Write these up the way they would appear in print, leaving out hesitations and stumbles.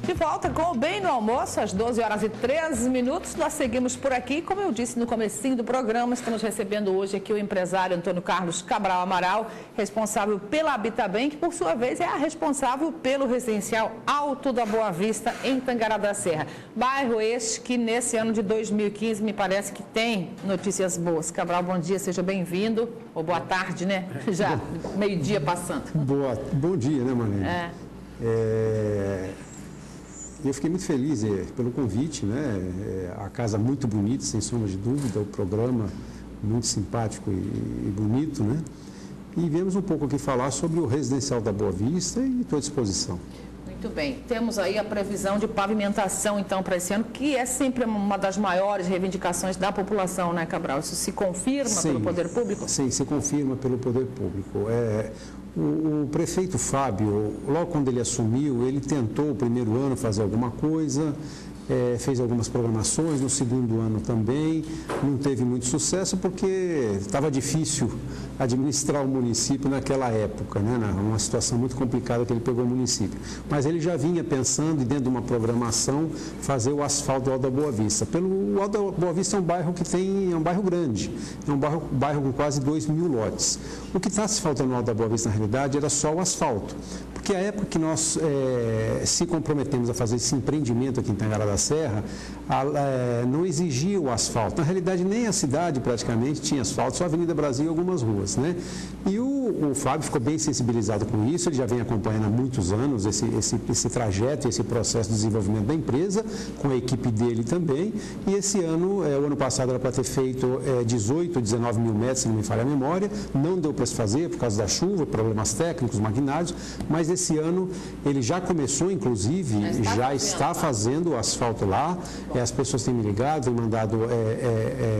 De volta com o Bem no Almoço, às 12 horas e 13 minutos. Nós seguimos por aqui. Como eu disse no comecinho do programa, estamos recebendo hoje aqui o empresário Antônio Carlos Cabral Amaral, responsável pela Habitabem, que por sua vez é a responsável pelo residencial Alto da Boa Vista, em Tangará da Serra. Bairro este que nesse ano de 2015 me parece que tem notícias boas. Cabral, bom dia, seja bem-vindo. Ou boa tarde, né? Já meio-dia passando. Bom dia, né, Marlene? Eu fiquei muito feliz pelo convite, né? A casa muito bonita, sem sombra de dúvida, o programa muito simpático e bonito, né? E viemos um pouco aqui falar sobre o residencial da Boa Vista e estou à disposição. Muito bem. Temos aí a previsão de pavimentação, então, para esse ano, que é sempre uma das maiores reivindicações da população, né, Cabral? Isso se confirma pelo Poder Público? Sim, se confirma pelo Poder Público. O prefeito Fábio, logo quando ele assumiu, ele tentou o primeiro ano fazer alguma coisa, fez algumas programações, no segundo ano também, não teve muito sucesso porque estava difícil administrar o município naquela época, né? Uma situação muito complicada que ele pegou o município. Mas ele já vinha pensando, dentro de uma programação, fazer o asfalto do Alto da Boa Vista. O Alto da Boa Vista é um bairro é um bairro grande, é um bairro com quase 2.000 lotes. O que está asfaltando no Alto da Boa Vista, na realidade, era só o asfalto. Porque a época que nós se comprometemos a fazer esse empreendimento aqui em Tangará da Serra, não exigia o asfalto. Na realidade, nem a cidade praticamente tinha asfalto, só a Avenida Brasil e algumas ruas, né? E o Fábio ficou bem sensibilizado com isso, ele já vem acompanhando há muitos anos esse trajeto, esse processo de desenvolvimento da empresa, com a equipe dele também. E esse ano, o ano passado era para ter feito 18 ou 19 mil metros, se não me falha a memória, não deu para se fazer por causa da chuva, problemas técnicos, maquinários, mas esse ano ele já começou, inclusive, já está fazendo o asfalto lá. As pessoas têm me ligado, têm mandado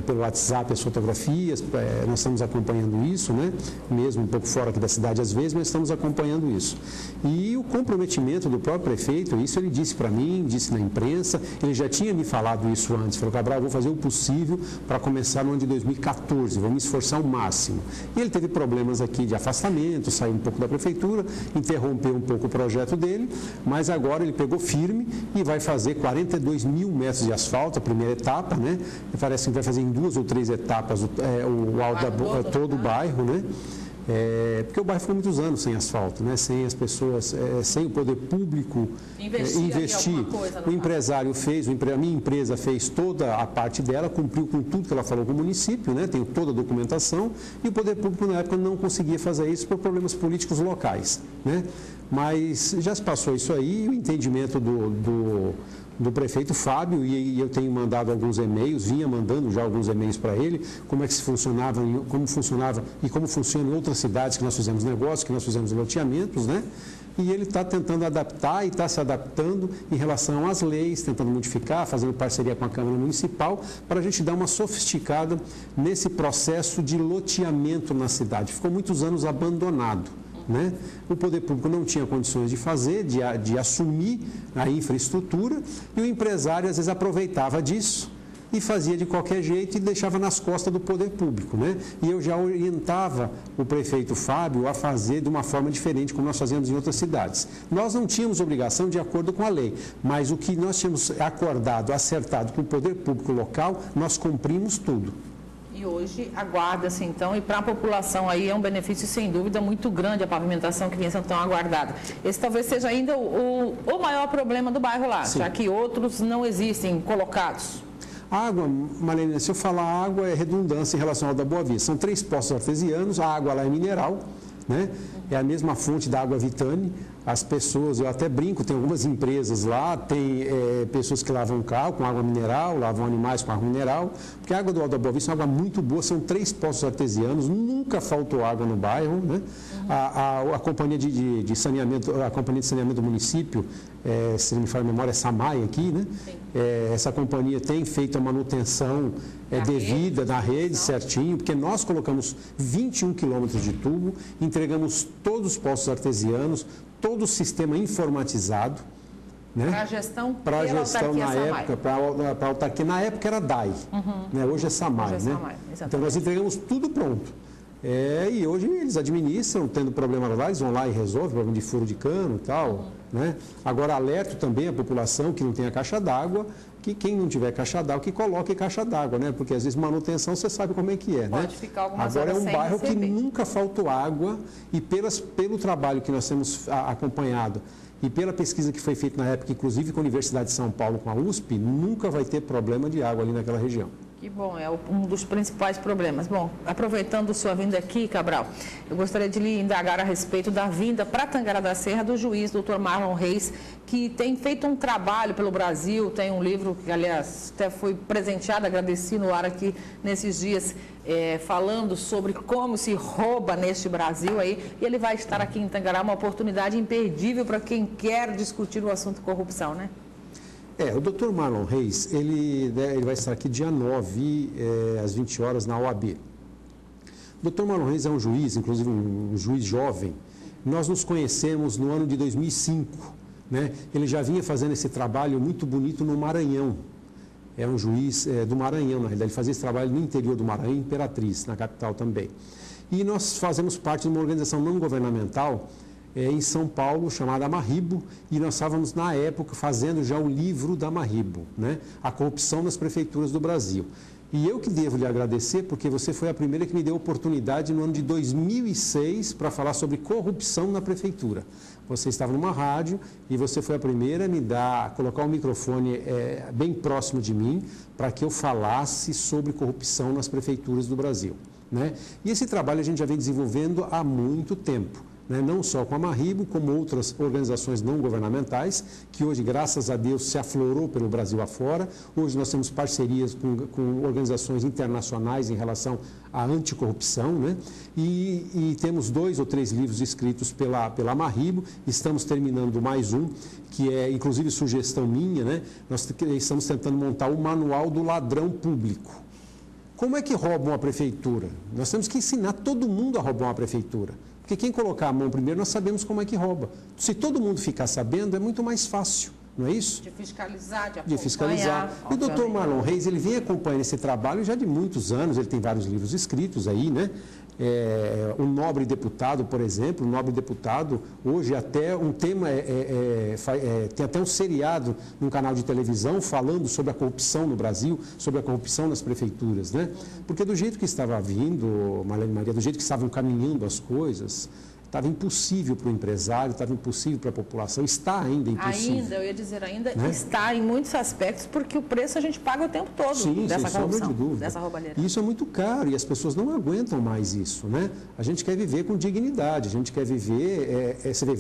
pelo WhatsApp as fotografias, nós estamos acompanhando isso, né? Mesmo um pouco fora aqui da cidade às vezes, mas estamos acompanhando isso. E o comprometimento do próprio prefeito, isso ele disse para mim, disse na imprensa, ele já tinha me falado isso antes, falou: Cabral, vou fazer o possível para começar no ano de 2014, vou me esforçar ao máximo. E ele teve problemas aqui de afastamento, saiu um pouco da prefeitura, interrompeu um pouco o projeto dele, mas agora ele pegou firme e vai fazer 42 mil metros de asfalto, a primeira etapa, né? Parece que vai fazer em 2 ou 3 etapas todo o bairro, né? Porque o bairro ficou muitos anos sem asfalto, né? Sem as pessoas, sem o poder público investir. O empresário fez, a minha empresa fez toda a parte dela, cumpriu com tudo que ela falou com o município, né? Tem toda a documentação, e o poder público na época não conseguia fazer isso por problemas políticos locais, né? Mas já se passou isso aí, o entendimento do prefeito Fábio, e eu tenho mandado alguns e-mails, vinha mandando já alguns e-mails para ele, como é que funcionava e como funciona em outras cidades que nós fizemos negócios, que nós fizemos loteamentos, né? E ele está tentando adaptar e está se adaptando em relação às leis, tentando modificar, fazendo parceria com a Câmara Municipal, para a gente dar uma sofisticada nesse processo de loteamento na cidade. Ficou muitos anos abandonado, né? O poder público não tinha condições de fazer, de assumir a infraestrutura, e o empresário às vezes aproveitava disso e fazia de qualquer jeito e deixava nas costas do poder público, né? E eu já orientava o prefeito Fábio a fazer de uma forma diferente, como nós fazíamos em outras cidades. Nós não tínhamos obrigação de acordo com a lei, mas o que nós tínhamos acordado, acertado com o poder público local, nós cumprimos tudo. E hoje aguarda-se, então, e para a população aí é um benefício, sem dúvida, muito grande a pavimentação que vinha sendo tão aguardada. Esse talvez seja ainda o maior problema do bairro lá, já que outros não existem colocados. A água, Marlene, se eu falar água, é redundância em relação ao da Boa Vista. São 3 poços artesianos, a água lá é mineral, né? É a mesma fonte da água Vitane. As pessoas, eu até brinco, tem algumas empresas lá, tem pessoas que lavam carro com água mineral, lavam animais com água mineral, porque a água do Alto da Boa Vista é uma água muito boa, são 3 poços artesianos, nunca faltou água no bairro, né? A companhia de saneamento, a companhia de saneamento do município, se não me falha a memória, é Samai aqui, né? Essa companhia tem feito a manutenção devida na rede certinho, porque nós colocamos 21 quilômetros de tubo, entregamos todos os poços artesianos, todo o sistema informatizado, né? Para a gestão? Para a gestão na época, para a autarquia, na época era DAI, né? Hoje é Samai, né? Então nós entregamos tudo pronto. E hoje eles administram, tendo problema lá, eles vão lá e resolvem, problema de furo de cano e tal. Né? Agora, alerto também a população que não tem a caixa d'água, que quem não tiver caixa d'água, que coloque caixa d'água, né? Porque às vezes manutenção você sabe como é que é, Pode né? ficar algumas Agora horas é um sem bairro receber. que nunca faltou água e pelo trabalho que nós temos acompanhado e pela pesquisa que foi feita na época, inclusive com a Universidade de São Paulo, com a USP, nunca vai ter problema de água ali naquela região. Que bom, é um dos principais problemas. Bom, aproveitando sua vinda aqui, Cabral, eu gostaria de lhe indagar a respeito da vinda para Tangará da Serra do juiz Dr. Marlon Reis, que tem feito um trabalho pelo Brasil, tem um livro que, aliás, até foi presenteado, agradeci no ar aqui nesses dias, falando sobre como se rouba neste Brasil aí, e ele vai estar aqui em Tangará, uma oportunidade imperdível para quem quer discutir o assunto corrupção, né? O Dr. Marlon Reis, ele vai estar aqui dia 9, às 20 horas, na OAB. O Dr. Marlon Reis é um juiz, inclusive um juiz jovem. Nós nos conhecemos no ano de 2005. Né? Ele já vinha fazendo esse trabalho muito bonito no Maranhão. É um juiz do Maranhão, na realidade. Ele fazia esse trabalho no interior do Maranhão, em Imperatriz, na capital também. E nós fazemos parte de uma organização não governamental em São Paulo, chamada Marribo, e nós estávamos, na época, fazendo já o livro da Marribo, né? A corrupção nas prefeituras do Brasil. E eu que devo lhe agradecer, porque você foi a primeira que me deu oportunidade no ano de 2006 para falar sobre corrupção na prefeitura. Você estava numa rádio e você foi a primeira a me colocar o microfone bem próximo de mim para que eu falasse sobre corrupção nas prefeituras do Brasil, né? E esse trabalho a gente já vem desenvolvendo há muito tempo. Né? Não só com a Marribo, como outras organizações não governamentais, que hoje, graças a Deus, se aflorou pelo Brasil afora. Hoje nós temos parcerias com organizações internacionais em relação à anticorrupção, né? E temos 2 ou 3 livros escritos pela Marribo. Estamos terminando mais um, que é, inclusive, sugestão minha, né? Nós estamos tentando montar o Manual do Ladrão Público. Como é que rouba uma prefeitura? Nós temos que ensinar todo mundo a roubar uma prefeitura. Porque quem colocar a mão primeiro, nós sabemos como é que rouba. Se todo mundo ficar sabendo, é muito mais fácil, não é isso? De fiscalizar, de acompanhar. De fiscalizar. E o Dr. Marlon Reis, ele vem acompanhando esse trabalho já de muitos anos, ele tem vários livros escritos aí, né? O Nobre Deputado, por exemplo, o Nobre Deputado, hoje até um tema, tem até um seriado num canal de televisão falando sobre a corrupção no Brasil, sobre a corrupção nas prefeituras, né? Porque do jeito que estava vindo, Marlene Maria, do jeito que estavam caminhando as coisas, estava impossível para o empresário, estava impossível para a população, está ainda impossível. Eu ia dizer ainda, né? Está em muitos aspectos, porque o preço a gente paga o tempo todo. Sim, dessa sem corrupção, sombra de dúvida. dessa roubalheira. E isso é muito caro e as pessoas não aguentam mais isso, né? A gente quer viver com dignidade, a gente quer viver, você vê,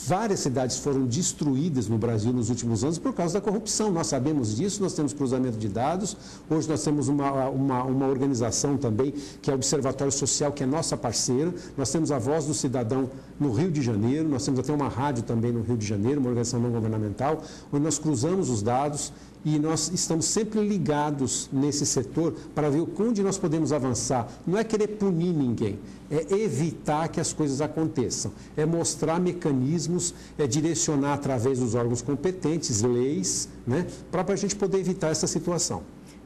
várias cidades foram destruídas no Brasil nos últimos anos por causa da corrupção. Nós sabemos disso, nós temos cruzamento de dados, hoje nós temos uma organização também, que é o Observatório Social, que é nossa parceira. Nós temos a Voz do Cidadão no Rio de Janeiro, nós temos até uma rádio também no Rio de Janeiro, uma organização não governamental, onde nós cruzamos os dados e nós estamos sempre ligados nesse setor para ver onde nós podemos avançar. Não é querer punir ninguém, é evitar que as coisas aconteçam, é mostrar mecanismos, é direcionar através dos órgãos competentes, leis, né, para a gente poder evitar essa situação.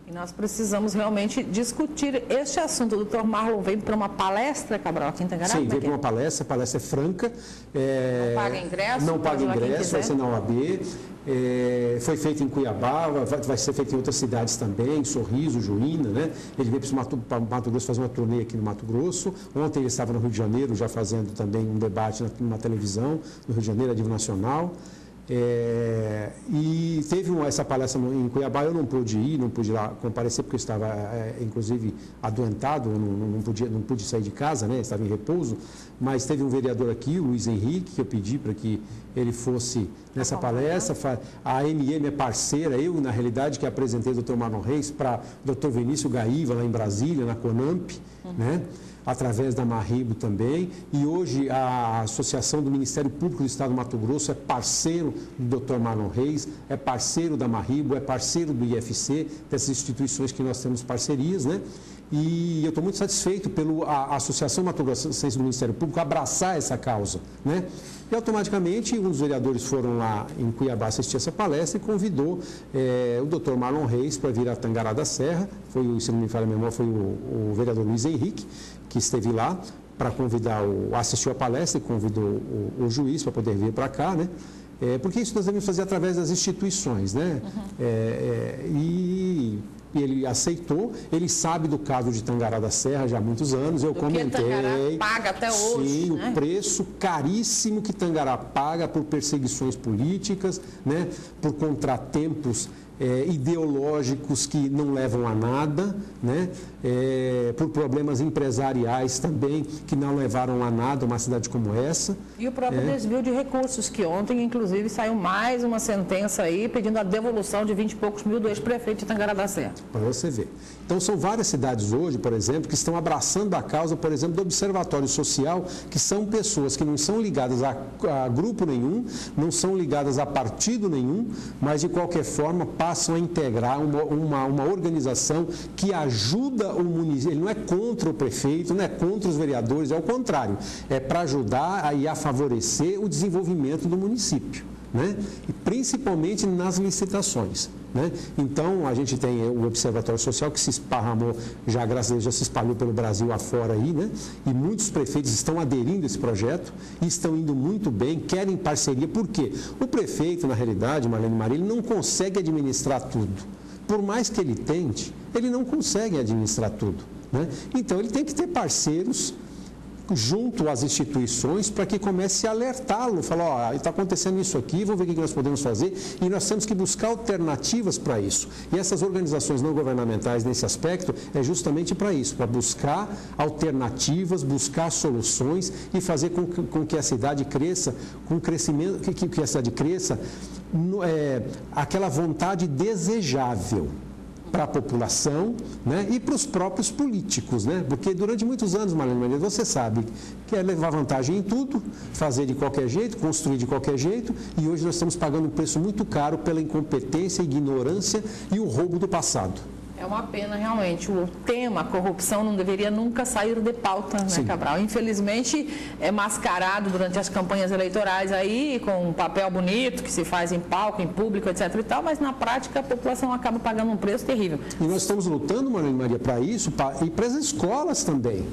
E nós precisamos realmente discutir este assunto. O doutor Marlon veio para uma palestra, Cabral, aqui em Tangará? Sim, veio para uma palestra, a palestra é franca. Não paga ingresso? Não paga ingresso, vai ser na OAB. Foi feito em Cuiabá, vai ser feito em outras cidades também, Sorriso, Juína, né? Ele veio para Mato Grosso fazer uma turnê aqui no Mato Grosso. Ontem ele estava no Rio de Janeiro, já fazendo também um debate na televisão, no Rio de Janeiro, a nível nacional. E teve essa palestra em Cuiabá, eu não pude ir, não pude lá comparecer porque eu estava, inclusive, adoentado, não pude sair de casa, né? Estava em repouso, mas teve um vereador aqui, o Luiz Henrique, que eu pedi para que ele fosse nessa palestra. A AMM é parceira, eu, na realidade, que apresentei o Dr. Marlon Reis para o Dr. Vinícius Gaíva, lá em Brasília, na CONAMP, né? Através da Marribo também, e hoje a Associação do Ministério Público do Estado do Mato Grosso é parceiro do Dr. Marlon Reis, é parceiro da Marribo, é parceiro do IFC, dessas instituições que nós temos parcerias, né? E eu estou muito satisfeito pela Associação Mato Grossense do Ministério Público abraçar essa causa, né? E automaticamente um dos vereadores foram lá em Cuiabá assistir essa palestra e convidou o Dr. Marlon Reis para vir a Tangará da Serra. Se não me falha a memória, foi o vereador Luiz Henrique que esteve lá para assistiu a palestra e convidou o juiz para poder vir para cá, né? Porque isso nós devemos fazer através das instituições, né? E ele aceitou, ele sabe do caso de Tangará da Serra já há muitos anos, eu comentei. Tangará paga até hoje. Sim, né? O preço caríssimo que Tangará paga por perseguições políticas, né? Por contratempos ideológicos que não levam a nada, né? Por problemas empresariais também que não levaram a nada uma cidade como essa. E o próprio desvio de recursos, que ontem, inclusive, saiu mais uma sentença aí pedindo a devolução de 20 e poucos mil do ex-prefeito de Tangará da Serra. Para você ver. Então, são várias cidades hoje, por exemplo, que estão abraçando a causa, por exemplo, do Observatório Social, que são pessoas que não são ligadas a grupo nenhum, não são ligadas a partido nenhum, mas, de qualquer forma, passam a integrar uma organização que ajuda o município. Ele não é contra o prefeito, não é contra os vereadores, é o contrário. É para ajudar e a favorecer o desenvolvimento do município, né? E principalmente nas licitações, né? Então, a gente tem o Observatório Social que se esparramou, já graças a Deus, já se espalhou pelo Brasil afora aí, né? E muitos prefeitos estão aderindo a esse projeto e estão indo muito bem, querem parceria. Por quê? O prefeito, na realidade, Marlene Maria, ele não consegue administrar tudo. Por mais que ele tente, ele não consegue administrar tudo, né? Então, ele tem que ter parceiros junto às instituições para que comece a alertá-lo, falar, está acontecendo isso aqui, vamos ver o que nós podemos fazer, e nós temos que buscar alternativas para isso. E essas organizações não governamentais nesse aspecto é justamente para isso, para buscar alternativas, buscar soluções e fazer com que a cidade cresça, com crescimento, que a cidade cresça, aquela vontade desejável para a população, né? E para os próprios políticos, né? Porque durante muitos anos, Marlene Maria, você sabe, quer levar vantagem em tudo, fazer de qualquer jeito, construir de qualquer jeito, e hoje nós estamos pagando um preço muito caro pela incompetência, ignorância e o roubo do passado. É uma pena, realmente. O tema corrupção não deveria nunca sair de pauta, né, Sim. Cabral? Infelizmente, é mascarado durante as campanhas eleitorais aí, com um papel bonito que se faz em palco, em público, etc. e tal, mas na prática a população acaba pagando um preço terrível. E nós estamos lutando, Marlene Maria, para isso, e para as escolas também.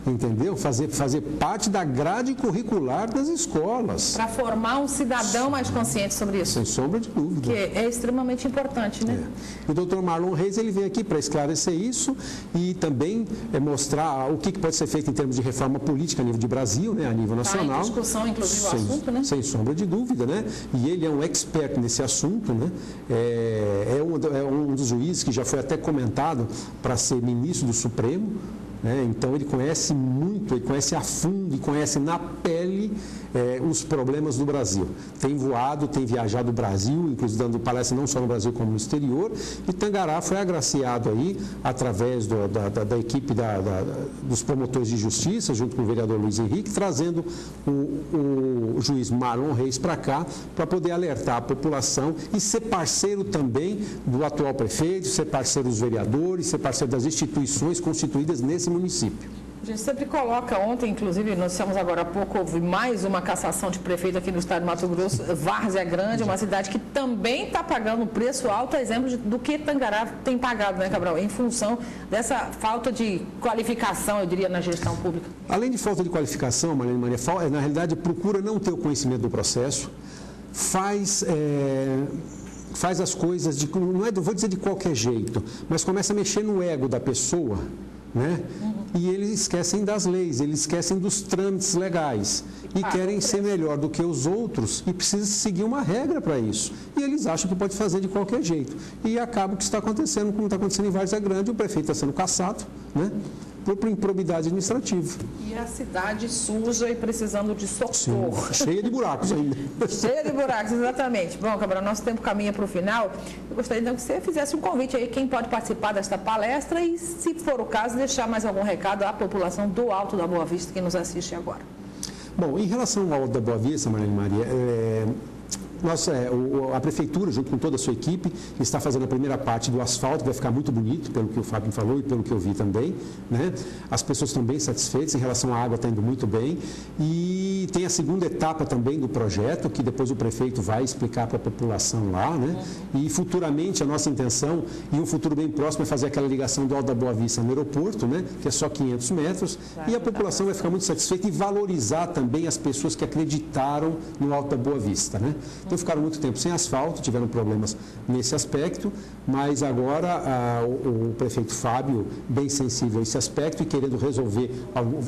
Entendeu? Fazer parte da grade curricular das escolas. Para formar um cidadão mais consciente sobre isso. Sem sombra de dúvida. Que é extremamente importante, né? O doutor Marlon Reis, ele veio aqui para esclarecer isso e também mostrar o que pode ser feito em termos de reforma política a nível de Brasil, né? A nível nacional. Em discussão, inclusive, o assunto, né? Sem sombra de dúvida, né? E ele é um expert nesse assunto, né? É um dos juízes que já foi até comentado para ser ministro do Supremo. Então, ele conhece muito, ele conhece a fundo e conhece na pele os problemas do Brasil. Tem voado, tem viajado o Brasil, inclusive dando palestra não só no Brasil como no exterior, e Tangará foi agraciado aí, através da equipe dos promotores de justiça, junto com o vereador Luiz Henrique, trazendo o juiz Marlon Reis para cá, para poder alertar a população e ser parceiro também do atual prefeito, ser parceiro dos vereadores, ser parceiro das instituições constituídas nesse município. A gente sempre coloca, ontem, inclusive, nós dissemos agora há pouco, houve mais uma cassação de prefeito aqui no estado de Mato Grosso. Várzea Grande, uma cidade que também está pagando um preço alto, exemplo do que Tangará tem pagado, né, Cabral? Em função dessa falta de qualificação, eu diria, na gestão pública. Além de falta de qualificação, Marlene Maria, na realidade, procura não ter o conhecimento do processo, faz as coisas, não vou dizer de qualquer jeito, mas começa a mexer no ego da pessoa, né? E eles esquecem das leis, eles esquecem dos trâmites legais e querem ser melhor do que os outros e precisa seguir uma regra para isso. E eles acham que pode fazer de qualquer jeito. E acaba o que está acontecendo, como está acontecendo em Várzea Grande, o prefeito está sendo cassado, né? Por improbidade administrativa. E a cidade suja e precisando de socorro. Sim, cheia de buracos ainda. Cheia de buracos, exatamente. Bom, Cabral, nosso tempo caminha para o final. Eu gostaria então que você fizesse um convite aí, quem pode participar desta palestra e, se for o caso, deixar mais algum recado à população do Alto da Boa Vista que nos assiste agora. Bom, em relação ao Alto da Boa Vista, Marlene Maria, A Prefeitura, junto com toda a sua equipe, está fazendo a primeira parte do asfalto, vai ficar muito bonito, pelo que o Fábio falou e pelo que eu vi também, né? As pessoas estão bem satisfeitas, em relação à água está indo muito bem. E tem a segunda etapa também do projeto, que depois o prefeito vai explicar para a população lá, né? E futuramente a nossa intenção, e um futuro bem próximo, é fazer aquela ligação do Alto da Boa Vista no aeroporto, né? Que é só 500 metros, e a população vai ficar muito satisfeita e valorizar também as pessoas que acreditaram no Alto da Boa Vista, né? Então ficaram muito tempo sem asfalto, tiveram problemas nesse aspecto, mas agora o prefeito Fábio, bem sensível a esse aspecto e querendo resolver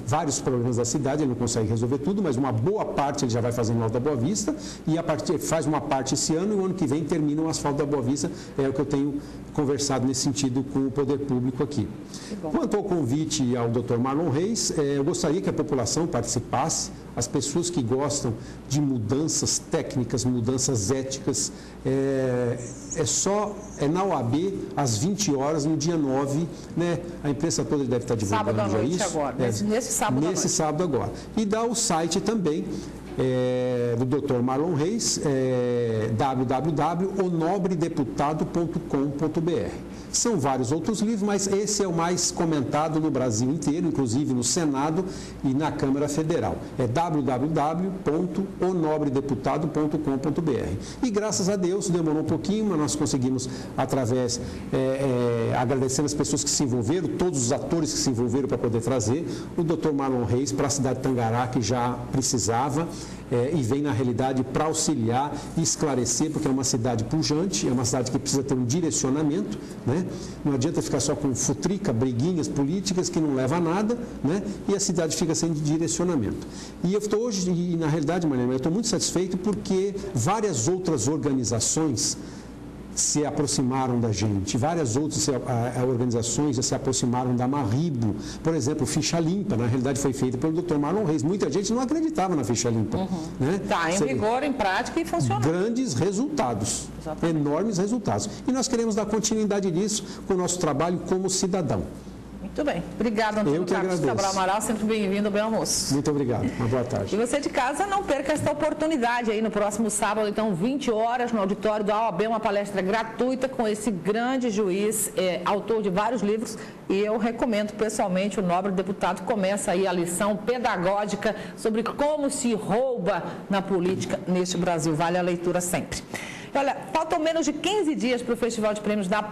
vários problemas da cidade, ele não consegue resolver tudo, mas uma boa parte ele já vai fazer no Alto da Boa Vista, e faz uma parte esse ano, e o ano que vem termina o asfalto da Boa Vista, é o que eu tenho conversado nesse sentido com o poder público aqui. Quanto ao convite ao Dr. Marlon Reis, eu gostaria que a população participasse, as pessoas que gostam de mudanças técnicas, mudanças éticas, é na OAB, às 20 horas, no dia 9, né? A imprensa toda deve estar divulgando sábado à noite isso. Agora, nesse sábado nesse sábado agora. E dá o site também do Dr. Marlon Reis, www.onobredeputado.com.br. São vários outros livros, mas esse é o mais comentado no Brasil inteiro, inclusive no Senado e na Câmara Federal. É www.onobredeputado.com.br. E graças a Deus, demorou um pouquinho, mas nós conseguimos, através, agradecendo as pessoas que se envolveram, todos os atores que se envolveram para poder trazer o Dr. Marlon Reis para a cidade de Tangará, que já precisava, e vem, na realidade, para auxiliar e esclarecer, porque é uma cidade pujante, é uma cidade que precisa ter um direcionamento, né? Não adianta ficar só com futrica, briguinhas políticas que não leva a nada, né? E a cidade fica sem direcionamento. E eu estou hoje, e na realidade, Mariana, eu estou muito satisfeito porque várias outras organizações se aproximaram da gente, várias outras organizações já se aproximaram da Marribo, por exemplo, Ficha Limpa, na realidade foi feita pelo Dr. Marlon Reis, muita gente não acreditava na Ficha Limpa. Né? Está em vigor, em prática e funciona. Grandes resultados, enormes resultados. E nós queremos dar continuidade nisso com o nosso trabalho como cidadão. Muito bem. Obrigado, Antônio Carlos Cabral Amaral. Sempre bem-vindo ao Bem Almoço. Muito obrigado. Uma boa tarde. E você de casa, não perca esta oportunidade aí no próximo sábado, então, 20 horas, no auditório da OAB, uma palestra gratuita com esse grande juiz, autor de vários livros. E eu recomendo pessoalmente, o nobre deputado começa aí a lição pedagógica sobre como se rouba na política neste Brasil. Vale a leitura sempre. Olha, faltam menos de 15 dias para o Festival de Prêmios da